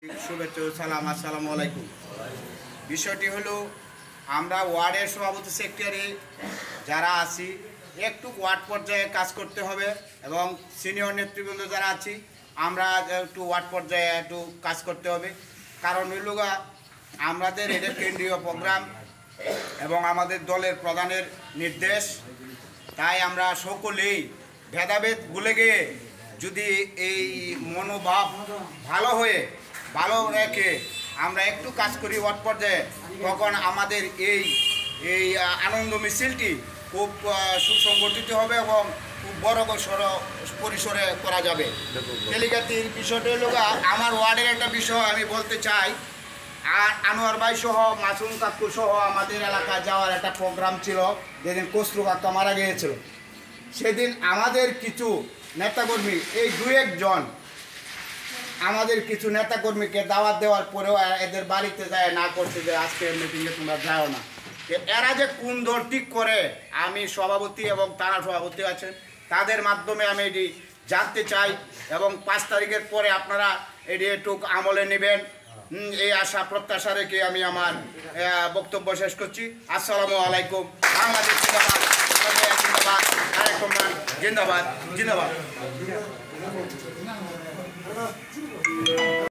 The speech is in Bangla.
শুভেচ্ছা সালাম, আসসালামু আলাইকুম। বিষয়টি হলো আমরা ওয়ার্ডের সভাপতি সেক্রেটারি যারা আছি একটু ওয়ার্ড পর্যায়ে কাজ করতে হবে এবং সিনিয়র নেতৃবৃন্দ যারা আছি আমরা একটু ওয়ার্ড পর্যায়ে একটু কাজ করতে হবে। কারণ হইল আমাদের এটা কেন্দ্রীয় প্রোগ্রাম এবং আমাদের দলের প্রধানের নির্দেশ। তাই আমরা সকলেই ভেদাভেদ ভুলে গিয়ে যদি এই মনোভাব ভালো রেখে আমরা একটু কাজ করি ওয়ার্ড পর্যায়ে, তখন আমাদের এই আনন্দ মিছিলটি খুব সুসংগঠিত হবে এবং খুব বড় পরিসরে করা যাবে। তেলিকাতির বিষয়টা হলো আমার ওয়ার্ডের একটা বিষয় আমি বলতে চাই। আনোয়ার ভাই সহ মাসুম কাকু সহ আমাদের এলাকায় যাওয়ার একটা প্রোগ্রাম ছিল, যেদিন কসরু কাকা মারা গিয়েছিল। সেদিন আমাদের কিছু নেতাকর্মী এই দু একজন আমাদের কিছু নেতাকর্মীকে দাওয়াত দেওয়ার পরেও এদের বাড়িতে যায় না করতে যায় আজকে মিটিংয়ে তোমরা যাও না। এরা যে কোন দল ঠিক করে, আমি সভাপতি এবং তারা সভাপতি আছেন তাদের মাধ্যমে আমি এটি জানতে চাই এবং 5 তারিখের পরে আপনারা এটি একটু আমলে নেবেন, এই আশা প্রত্যাশা রেখে আমি আমার বক্তব্য শেষ করছি। আসসালামু আলাইকুম। বাংলাদেশ জিন্দাবাদ, জিন্দাবাদ, তারেক রহমান জিন্দাবাদ, জিন্দাবাদ।